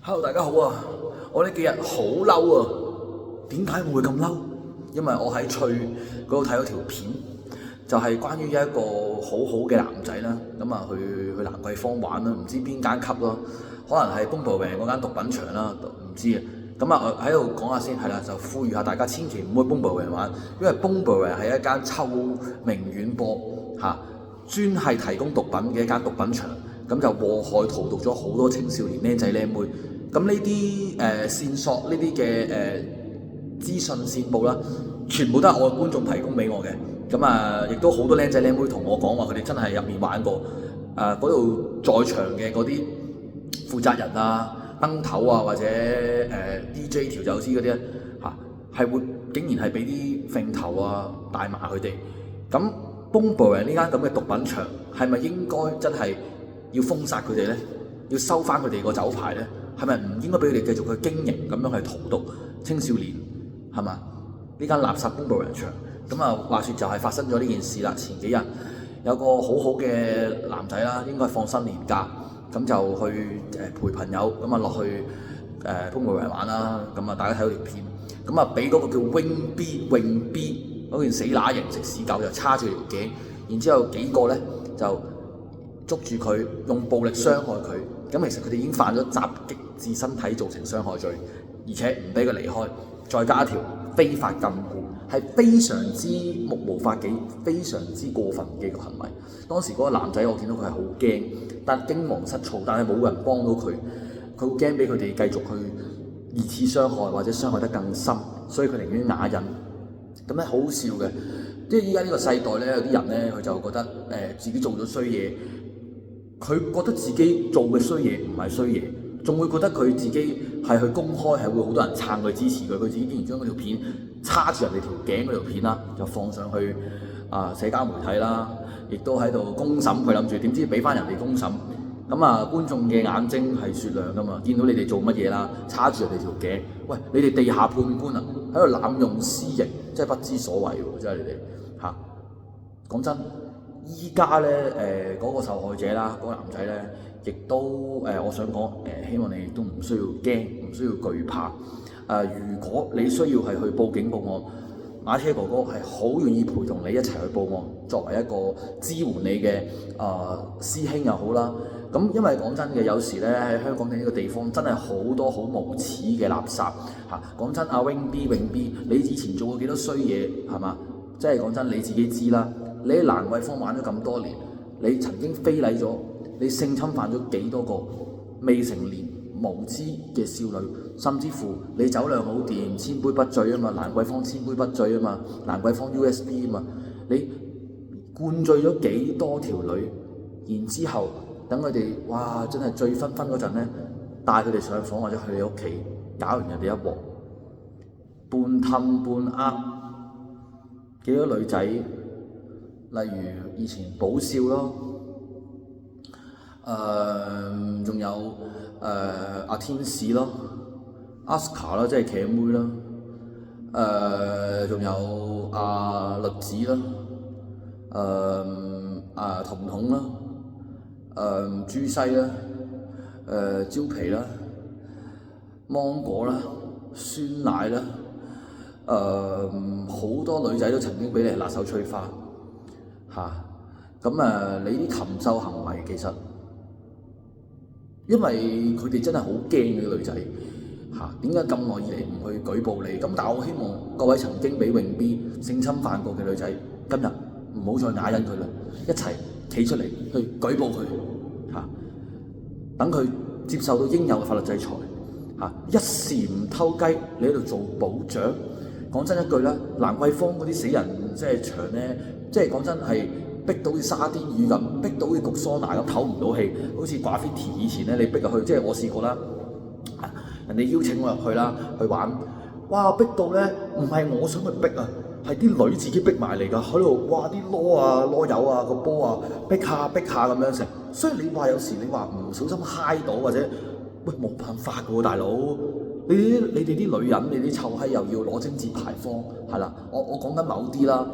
Hello，大家好啊！我呢幾日好嬲啊！點解我會咁嬲？因為我喺翠嗰度睇咗條片，就係關於一個好好嘅男仔啦。咁啊，去蘭桂坊玩啦，唔知邊間級咯，可能係 Boomerang 嗰間毒品場啦，唔知啊。咁啊，喺度講下先，係啦，就呼籲下大家千祈唔好去 Boomerang 玩，因為 Boomerang 係一間臭名遠播嚇，專係提供毒品嘅一間毒品場。咁就禍害荼毒咗好多青少年僆仔僆妹。咁呢啲線索，呢啲嘅資訊線報啦，全部都係我嘅觀眾提供俾我嘅。咁啊，亦都好多僆仔僆妹同我講話，佢哋真係入面玩過。嗰度在場嘅嗰啲負責人啊、燈頭啊或者DJ 調酒師嗰啲咧嚇，係會竟然係俾啲揈頭啊大麻佢哋。咁 Boomerang 呢間咁嘅毒品場係咪應該真係要封殺佢哋咧？要收翻佢哋個酒牌咧？係咪唔應該俾佢哋繼續去經營咁樣去荼毒青少年係嘛？呢間垃圾 Boomerang 場咁啊，話説就係發生咗呢件事啦。前幾日有個好好嘅男仔啦，應該係放新年假，咁就去陪朋友咁啊落去Boomerang玩啦。咁啊大家睇到條片，咁啊俾嗰個叫 Wing B 嗰件死乸型食屎狗就叉住條頸，然之後幾個咧就捉住佢用暴力傷害佢。咁其實佢哋已經犯咗襲擊致身體造成傷害罪，而且唔俾佢離開，再加一條非法禁錮，係非常之目無法紀、非常之過分嘅一個行為。當時嗰個男仔我見到佢係好驚，但驚惶失措，但係冇人幫到佢，佢好驚俾佢哋繼續去二次傷害或者傷害得更深，所以佢寧願啞忍。咁咧好好笑嘅，即係依家呢個世代咧，有啲人咧佢就覺得自己做咗衰嘢。佢覺得自己做嘅衰嘢唔係衰嘢，仲會覺得佢自己係去公開，係會好多人撐佢支持佢。佢自己竟然將嗰條片叉住人哋條頸嗰條片啦，就放上去社交媒體啦，亦都喺度公審佢，諗住點知俾翻人哋公審。咁啊，觀眾嘅眼睛係雪亮噶嘛，見到你哋做乜嘢啦，叉住人哋條頸。喂，你哋地下判官啊，喺度濫用私刑，真係不知所謂喎！真係你哋嚇。講真。依家咧嗰個受害者啦，嗰個男仔咧，亦都我想講希望你都唔需要驚，唔需要懼怕。如果你需要係去報警報案，馬車哥哥係好願意陪同你一齊去報案，作為一個支援你嘅師兄又好啦。咁因為講真嘅，有時咧喺香港嘅呢個地方真係好多好無恥嘅垃圾嚇。講真，阿 Wing B，你以前做過幾多衰嘢係嘛？即係講真，你自己知啦。你喺蘭桂坊玩咗咁多年，你曾經非禮咗，你性侵犯咗幾多個未成年無知嘅少女，甚至乎你酒量好掂，千杯不醉啊嘛，蘭桂坊千杯不醉啊嘛，蘭桂坊 USB 啊嘛，你灌醉咗幾多條女，然之後等佢哋哇真係醉醺醺嗰陣咧，帶佢哋上房或者去你屋企搞完人哋一鑊，半氹半呃幾多女仔。例如以前寶少咯，仲有阿天使咯，Aska 啦，即係茄妹啦，仲有阿栗子啦，彤彤啦，豬西啦，蕉皮啦，芒果啦，酸奶啦，好多女仔都曾經俾你辣手摧花。咁你啲禽獸行為其實，因為佢哋真係好驚嘅啲女仔點解咁耐以嚟唔去舉報你？咁但係我希望各位曾經俾泳 B 性侵犯過嘅女仔，今日唔好再啞忍佢啦，一齊企出嚟去舉報佢等佢接受到應有嘅法律制裁一時唔偷雞，你喺度做保長。講真一句啦，蘭桂坊嗰啲死人即係場咧。即係講真係逼到啲沙甸魚咁，逼到啲焗桑拿咁唞唔到氣，好似掛 Graffiti 以前咧，你逼入去，即係我試過啦，人哋邀請我入去啦，去玩，哇逼到咧，唔係我想去逼啊，係啲女自己逼埋嚟㗎，喺度哇啲囉柚啊個波啊，逼下咁樣食，所以你話有時你話唔小心揩到或者，喂冇辦法㗎喎大佬。你哋啲女人，你啲臭閪又要攞貞節牌坊，係啦，我講緊某啲啦。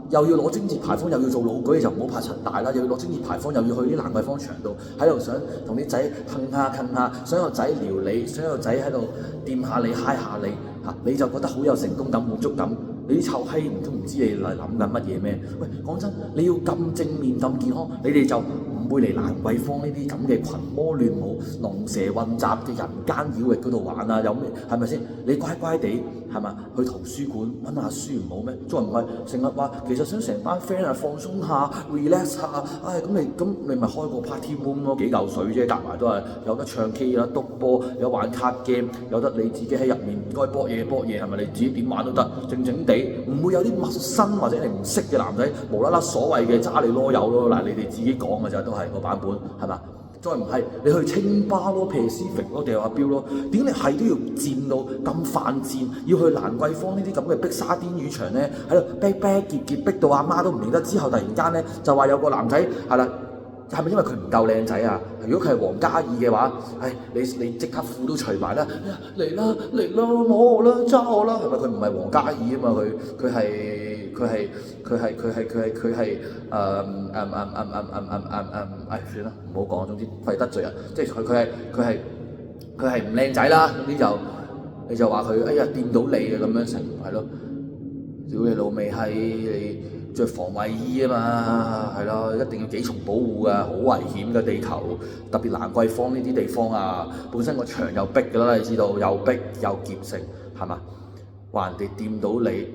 又要攞貞節牌坊，又要做老舉，就唔好怕陳大啦。又要攞貞節牌坊，又要去啲蘭桂坊場度，喺度想同啲仔氹下，想個仔撩你，想個仔喺度掂下你，嗨下你嚇，你就覺得好有成功感、滿足感。你啲臭閪唔知你嚟諗緊乜嘢咩？喂，講真，你要咁正面咁健康，你哋就唔會嚟蘭桂坊呢啲咁嘅群魔亂舞、龍蛇混雜嘅人間妖域嗰度玩啊！有咩係咪先？你乖乖地係嘛？去圖書館温下書唔好咩？再唔係成日話其實想成班 friend 啊放鬆下、relax 下，唉咁你咪開個 party room 咯，幾嚿水啫，夾埋都係有得唱 K 啦、篤波、有玩卡 game， 有得你自己喺入面該搏嘢係咪？你自己點玩都得，靜靜地。唔會有啲陌生或者你唔識嘅男仔無啦啦所謂嘅揸你囉柚咯，嗱你哋自己講嘅咋都係個版本係嘛？再唔係你去清吧咯、Pacific 咯、掉下標咯，點解你係都要賤到咁犯賤，要去蘭桂坊呢啲咁嘅逼沙甸魚場咧，喺度逼結逼到阿媽都唔認得，之後突然間咧就話有個男仔係啦。係咪因為佢唔夠靚仔啊？如果佢係黃嘉爾嘅話，你即刻褲都除埋啦，嚟啦摸我啦揸我啦，係咪佢唔係黃嘉爾啊嘛？佢係算啦，唔好講，總之費得罪人，即係佢係唔靚仔啦，總之你就話佢掂到你嘅咁樣成係咯，屌你老味係你。着防衞衣啊嘛，係咯，一定要幾重保護㗎，好危險嘅地球，特別蘭桂坊呢啲地方啊，本身個場又逼㗎啦，你知道又逼又劫性，係嘛？話人哋掂到你，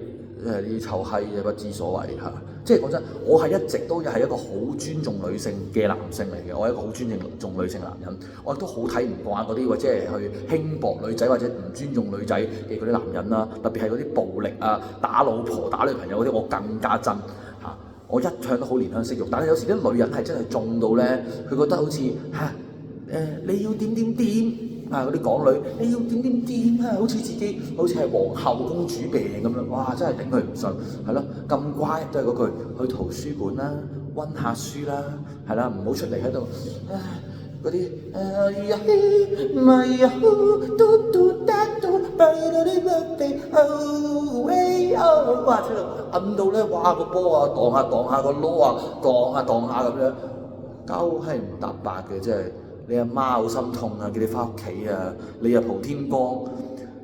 呢啲臭閪嘅不知所謂嚇。即係講真，我係一直都係一個好尊重女性嘅男性嚟嘅，我係一個好尊重女性男人，我亦都好睇唔慣嗰啲或者係去輕薄女仔或者唔尊重女仔嘅嗰啲男人啦，特別係嗰啲暴力啊、打老婆、打女朋友嗰啲，我更加憎嚇。我一向都好憐香惜玉，但係有時啲女人係真係重到咧，佢覺得好似你要點。嗰啲港女，你要點啊？好似自己好似係皇后公主病咁樣，哇！真係頂佢唔順，係咯，咁乖都係嗰句，去圖書館啦，温下書啦，係啦，唔好出嚟喺度嗰啲哇！出嚟摁到咧，哇個波啊，盪下個籮啊，盪下咁樣，鳩係唔搭八嘅，真係。你阿媽好心痛啊，叫你翻屋企啊，你又蒲天光，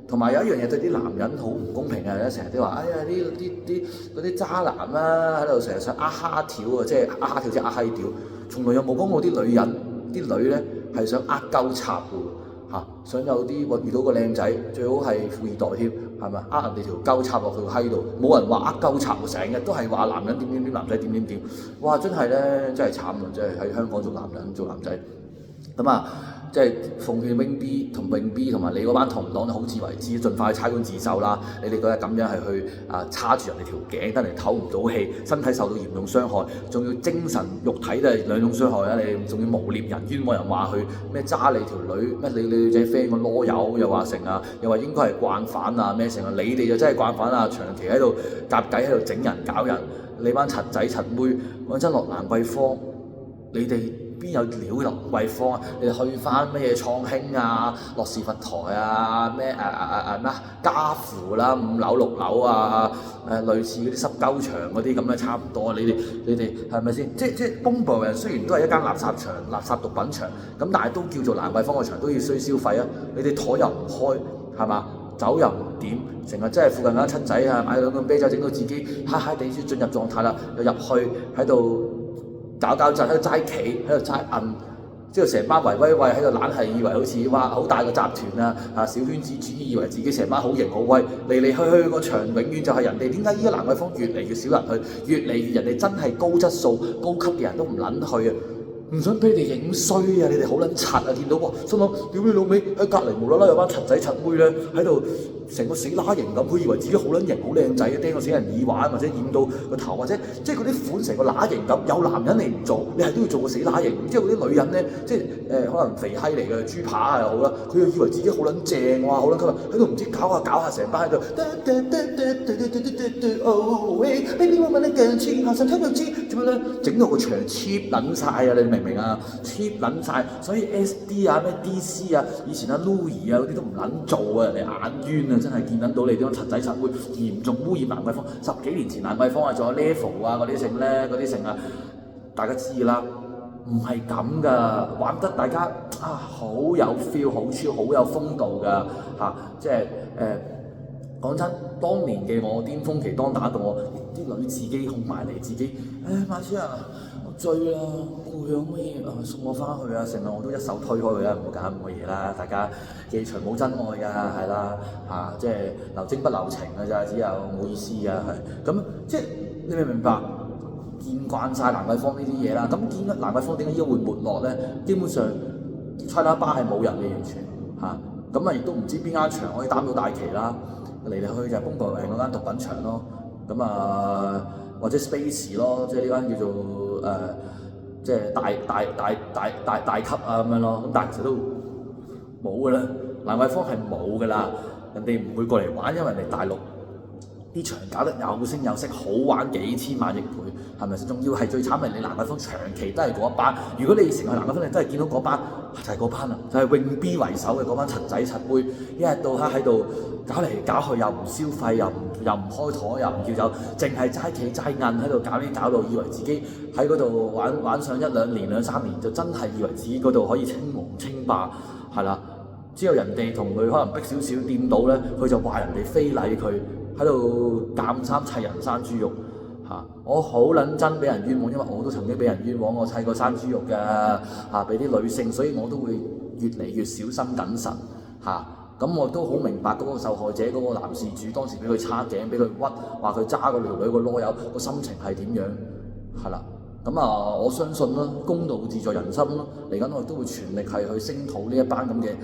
同埋有一樣嘢對啲男人好唔公平啊！成日都話，嗰啲渣男啊，喺度成日想蝦條啊，即係蝦條即係蝦屌，從來有冇講過啲女人，啲女咧係想鳩插嘅嚇，想有啲遇到個靚仔，最好係富二代添，係咪？人哋條鳩插落佢個閪度，冇人話鳩插喎，成日都係話男人點，男仔點，哇！真係咧，真係慘啊！真係喺香港做男人做男仔。咁啊，即係奉勸 Wing B 同泳 B 同埋你嗰班同黨都好自為之，盡快去差館自首啦！你哋嗰日咁樣係去叉住人哋條頸，得嚟唞唔到氣，身體受到嚴重傷害，仲要精神肉體都係兩種傷害啊！你仲要誣蔑人，冤枉人話佢咩揸你條女，咩你女仔 friend 個囉柚，又話成啊，又話應該係慣犯啊咩成啊！你哋就真係慣犯啊，長期喺度夾計喺度整人搞人，你班柒仔柒妹，講真落蘭桂坊，你哋邊有料落蘭桂坊啊？你哋去翻咩嘢創興啊、諾士佛台啊、咩嘉湖啦、5樓6樓啊、類似嗰啲濕鳩場嗰啲咁嘅差唔多。你哋係咪先？即係 Boomba 雖然都係一間垃圾場、垃圾毒品場，咁但係都叫做蘭桂坊個場，都要需消費啊！你哋枱又唔開，係嘛？酒又唔點，成日真係附近嗰啲七仔啊，買兩罐啤酒，整到自己嗨嗨地先進入狀態啦，又入去喺度搞震，喺度齋企，喺度齋摁，之後成班圍威喂喺度懶係以為好似哇好大個集團啊，小圈子主義，以為自己成班好型好威，嚟去個場永遠就係人哋。點解依家蘭桂坊越嚟越少人去，越嚟越人哋真係高質素、高級嘅人都唔撚去啊！唔想俾你哋影衰啊！你哋好撚柒啊！見到喎，心諗屌你老味喺隔離無啦啦有班柒仔柒妹咧喺度成個死乸型咁，佢以為自己好撚型好靚仔，釘個死人耳環或者染到個頭，或者即係嗰啲款成個乸型咁。有男人你唔做，你係都要做個死乸型。然之後嗰啲女人咧，即係可能肥閪嚟嘅豬扒又好啦，佢又以為自己好撚正哇，好撚吸引，喺度唔知搞下成班喺度。Oh, baby，我問你近次，下身睇到知。點樣咧？整到個場 cheap 撚晒啊！你明唔明啊？cheap 撚晒，所以 SD 啊、咩 DC 啊，以前阿 Louis 啊嗰啲都唔撚做啊，人哋眼冤啊！真係見撚到你啲柒仔柒妹嚴重污染蘭桂坊。10幾年前蘭桂坊啊，仲有 level 啊嗰啲剩咧，嗰啲剩啊，大家知啦。唔係咁噶，玩得大家啊好有 feel， 好超，好有風度噶嚇，即係講真，當年嘅我巔峰期當打到我啲女自己控埋嚟，自己馬主啊，我醉啦，攰啊，可以送我翻去啊，成日我都一手推開佢啦，唔好搞咁嘅嘢啦，大家記場冇真愛㗎，係啦嚇，即係留精不留情㗎咋，只有冇意思㗎係，咁即係你明唔明白？見慣晒蘭桂坊呢啲嘢啦，咁見蘭桂坊點解依家會沒落咧？基本上China Bar係冇人嘅完全嚇，咁亦都唔知邊間場可以擔到大旗啦。嚟嚟去就係東角榮嗰間毒品場咯，咁或者 Space 咯，即係呢間叫做即係大級啊咁樣咯，咁但係其實都冇噶啦，蘭桂坊係冇噶啦，人哋唔會過嚟玩，因為人哋大陸啲場搞得有聲有色，好玩幾千萬億倍，係咪先？仲要係最慘係你蘭桂坊長期都係嗰一班。如果你成日去蘭桂坊，你都係見到嗰班，就係嗰班啦，就係泳 B 為首嘅嗰班柒仔柒妹，一日到黑喺度搞嚟搞去，又唔消費，又唔開台，又唔叫酒，淨係齋企齋韌喺度搞呢搞到，以為自己喺嗰度玩上1-2年2-3年，就真係以為自己嗰度可以稱王稱霸，係啦。之後人哋同佢可能逼少少掂到咧，佢就話人哋非禮佢。喺度鑑衫砌人生豬肉嚇，我好撚憎俾人冤枉，因為我都曾經俾人冤枉，我砌過生豬肉㗎嚇，俾啲女性，所以我都會越嚟越小心謹慎嚇。咁我都好明白嗰個受害者嗰個男事主當時俾佢叉頸，俾佢屈，話佢揸個條女個囉柚，個心情係點樣係啦。咁我相信啦，公道自在人心啦。嚟緊我亦都會全力係去聲討呢一班咁嘅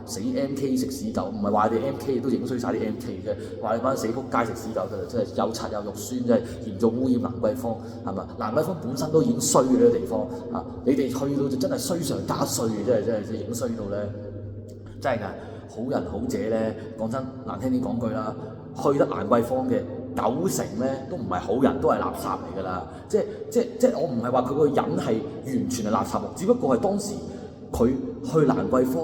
死 MK 食屎狗，唔係話你 MK 都影衰晒啲 MK 嘅，話你班死仆街食屎狗真係又柒又肉酸，真係嚴重污染蘭桂坊，係嘛？蘭桂坊本身都已經衰嘅呢個地方啊，你哋去到就真係衰上加衰嘅，真係影衰到咧，真係㗎。好人好者咧，講真難聽啲講句啦，去得蘭桂坊嘅90%咧都唔係好人，都係垃圾嚟㗎啦。即係我唔係話佢個人係完全係垃圾，只不過係當時佢去蘭桂坊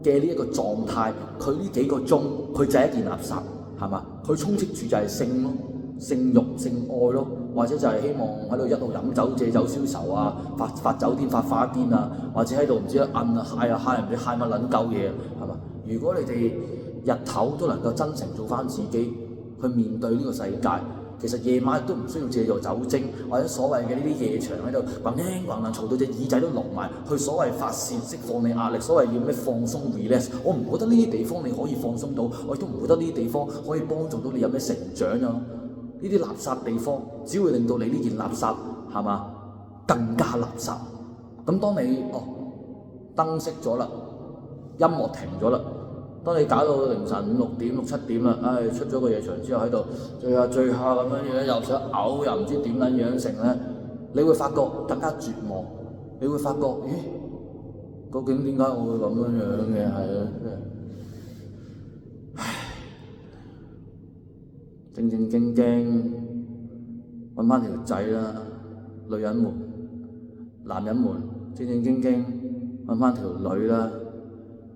嘅呢一個狀態，佢呢幾個鐘佢就係一件垃圾，係嘛？佢充斥住就係性咯、性慾、性愛咯，或者就係希望喺度一路飲酒借酒消愁啊，發酒癲、發花癲啊，或者喺度唔知摁啊、揩人哋揩乜撚鳩嘢，係嘛？如果你哋日頭都能夠真誠做翻自己，去面對呢個世界，其實夜晚都唔需要借助酒精或者所謂嘅呢啲夜場喺度橫輕橫硬嘈到隻耳仔都聾埋，去所謂發泄釋放你壓力，所謂要咩放鬆 relax。我唔覺得呢啲地方你可以放鬆到，我亦都唔覺得呢啲地方可以幫助到你有咩成長啊！呢啲垃圾地方只會令到你呢件垃圾係嘛更加垃圾。咁當你燈熄咗啦，音樂停咗啦。當你搞到凌晨5-6點、6-7點啦，出咗個夜場之後喺度醉下咁樣樣，又想嘔又唔知點撚樣成咧，你會發覺更加絕望。你會發覺，咦？究竟點解我會咁樣樣嘅？係啊，唉，正正經經揾翻條仔啦，女人們、男人們，正正經經揾翻條女啦。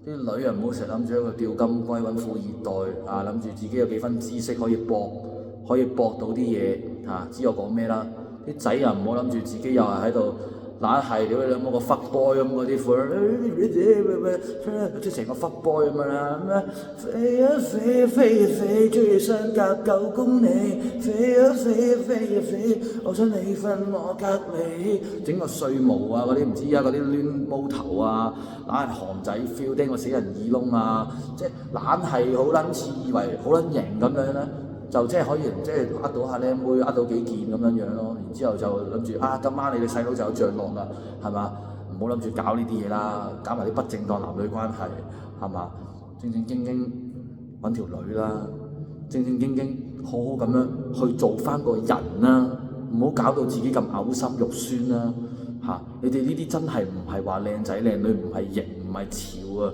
啲女人唔好成日諗住喺度釣金龜揾富二代啊，諗住自己有幾分知識可以搏到啲嘢嚇，知我講咩啦？啲仔又唔好諗住自己又係喺度懶係屌你兩個 fuck boy 咁嗰啲款，即係成個 fuck boy 咁樣啦，飛啊飛啊飛啊飛，追上隔9公里，飛啊飛啊飛啊飛，我想你瞓我隔離，整個碎毛啊嗰啲唔知啊，嗰啲攣毛頭啊，懶係韓仔 feel 釘個死人耳窿啊，即係懶係好撚似以為好撚型咁樣咧。就即係可以即係呃到下靚妹，呃到幾件咁樣樣咯。然之後就諗住今晚你哋細佬就有着落啦，係嘛？唔好諗住搞呢啲嘢啦，搞埋啲不正當男女關係，係嘛？正正經經揾條女啦，正正經經好好咁樣去做翻個人啦，唔好搞到自己咁嘔心肉酸啦嚇！你哋呢啲真係唔係話靚仔靚女，唔係型唔係潮啊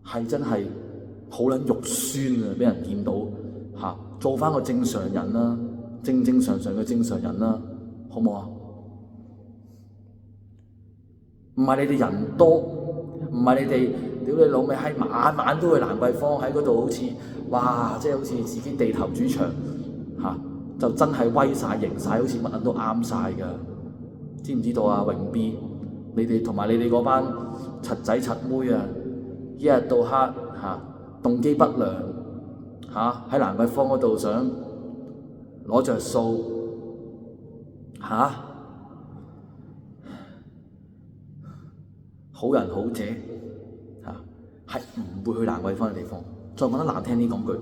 嚇，係真係。好撚肉酸啊！俾人見到嚇，做翻個正常人啦，正正常常嘅正常人啦，好唔好啊？唔係你哋人多，唔係你哋屌你老味閪晚晚都去蘭桂坊喺嗰度，好似哇，即係好似自己地頭主場嚇，就真係威晒型晒，好似乜人都啱晒㗎，知唔知道啊？永 B，你哋同埋你哋嗰班柒仔柒妹啊，一日到黑嚇動機不良嚇，喺蘭桂坊嗰度想攞着數嚇。好人好姐嚇係唔會去蘭桂坊嘅地方。再講得難聽啲講句，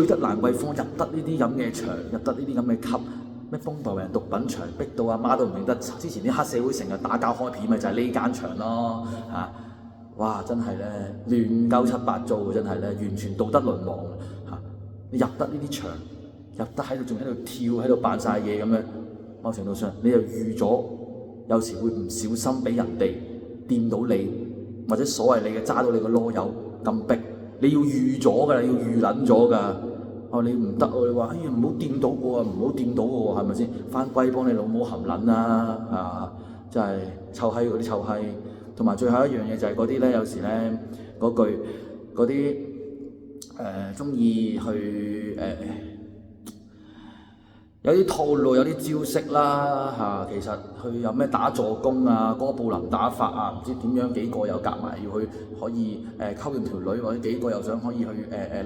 去得蘭桂坊入得呢啲咁嘅場，入得呢啲咁嘅級，咩風暴人毒品場，逼到阿媽都唔認得。之前啲黑社會成日打交開片，咪就係呢間場咯嚇。哇！真係咧亂鳩七八糟嘅，真係咧完全道德淪亡嚇。你入得呢啲場，入得喺度仲喺度跳，喺度扮晒嘢咁樣，某程度上你又預咗有時會唔小心俾人哋掂到你，或者所謂你嘅揸到你個囉柚咁逼，你要預咗㗎，你要預撚咗㗎。哦，你唔得喎，你話哎呀唔好掂到我啊，唔好掂到我喎，係咪先？翻歸幫你老母含撚啦啊！真係臭閪嗰啲臭閪。同埋最後一樣嘢就係嗰啲咧，有時咧嗰句嗰啲中意去有啲套路，有啲招式啦嚇。其實佢有咩打助攻啊、哥布林打法啊，唔知點樣幾個又夾埋要去可以溝掂條女，或者幾個又想可以去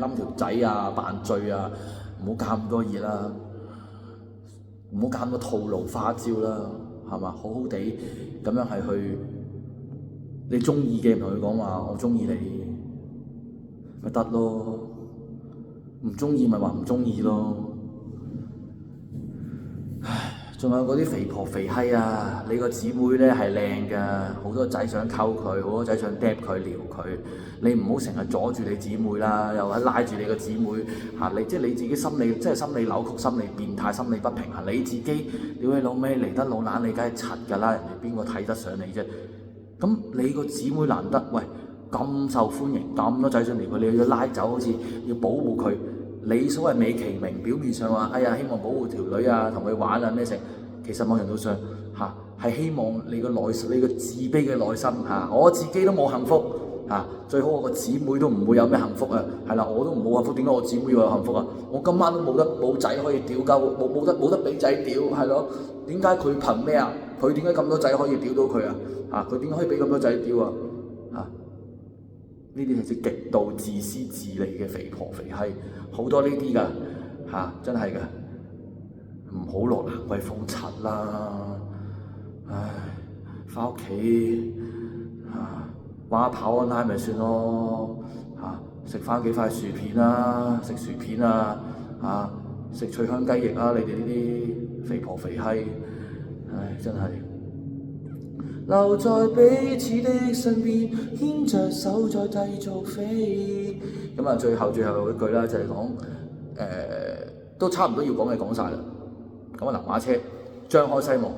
冧條仔啊、扮醉啊，唔好搞咁多嘢啦，唔好搞咁多套路花招啦，係嘛？好好地咁樣係去。你中意嘅唔同佢講話，我中意你咪得咯，唔中意咪話唔中意咯。唉，仲有嗰啲肥婆肥閪啊！你個姊妹咧係靚㗎，好多仔想溝佢，好多仔想嗲佢撩佢。你唔好成日阻住你姊妹啦，又喺拉住你個姊妹嚇你，即係你自己心理，即係心理扭曲、心理變態、心理不平衡。你自己屌你老味嚟得老懶，你梗係柒㗎啦，人哋邊個睇得上你啫？咁你個姊妹難得，喂咁受歡迎，咁多仔想撩佢，你要拉走，好似要保護佢。你所謂美其名，表面上話，哎呀希望保護條女啊，同佢玩啊咩成，其實某程度上嚇係希望你個內，你個自卑嘅內心嚇，我自己都冇幸福嚇，最好我個姊妹都唔會有咩幸福啊，係啦，我都唔冇幸福，點解我姊妹要有幸福啊？我今晚都冇仔可以屌鳩，冇得俾仔屌，係咯？點解佢憑咩啊？佢點解咁多仔可以屌到佢啊？啊！佢點解可以俾咁多仔屌啊？啊！呢啲係隻極度自私自利嘅肥婆肥閪，好多呢啲㗎嚇，真係㗎，唔好落蘭桂坊柒啦！唉，翻屋企嚇玩下跑 online 咪算咯嚇，食翻幾塊薯片啦，食薯片啊嚇，食脆香雞翼啊！你哋呢啲肥婆肥閪，唉，真係〜留在彼此的身邊，牽着手再繼續飛。咁啊，最後一句啦，就係講都差唔多要講嘅講晒啦。咁啊，南馬車張開西望，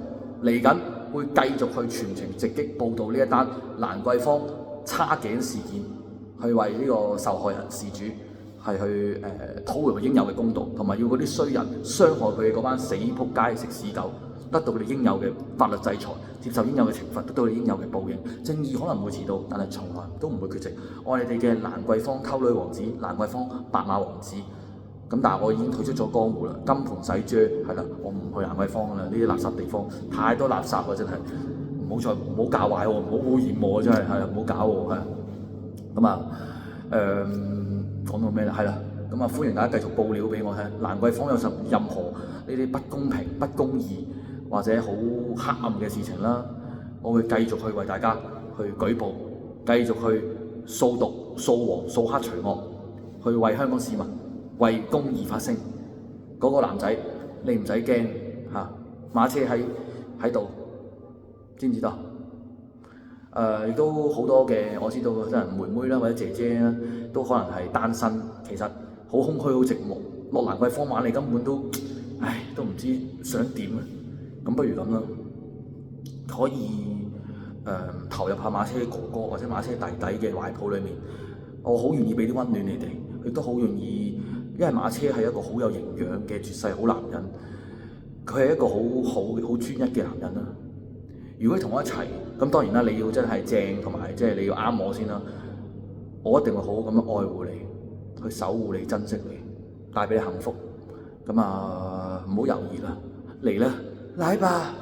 嚟緊會繼續去全程直擊報導呢一單蘭桂坊叉頸事件，去為呢個受害人事主係去討回佢應有嘅公道，同埋要嗰啲衰人傷害佢嘅嗰班死仆街食屎狗，得到佢哋應有嘅法律制裁，接受應有嘅懲罰，得到佢哋應有嘅報應。正義可能會遲到，但係從來都唔會缺席。我係你哋嘅蘭桂坊溝女王子，蘭桂坊白馬王子。咁但係我已經退出咗江湖啦，金盆洗豬係啦，我唔去蘭桂坊啦，呢啲垃圾地方太多垃圾啦，真係唔好教壞我，唔好污染我，真係係唔好搞我係。咁啊講到咩咧？係啦，咁啊歡迎大家繼續報料俾我聽。蘭桂坊有任何呢啲不公平、不公義或者好黑暗嘅事情啦，我會繼續去為大家去舉報，繼續去掃毒、掃黃、掃黑除惡，去為香港市民為公義發聲。嗰個男仔你唔使驚嚇，馬車喺度，知唔知道？亦都好多嘅，我知道真係妹妹啦或者姐姐啦，都可能係單身，其實好空虛、好寂寞。落蘭桂坊玩你根本都，唉，都唔知想點啊！咁不如咁啦，可以投入下馬車哥哥或者馬車弟弟嘅懷抱裏面，我好願意俾啲溫暖你哋，亦都好願意因為馬車係一個好有營養嘅絕世好男人，佢係一個好專一嘅男人啦。如果你同我一齊，咁當然啦，你要真係正同埋即係你要啱我先啦。我一定會好好咁樣愛護你，去守護你、珍惜你，帶俾你幸福。咁啊，唔好猶豫啦，嚟啦，來吧！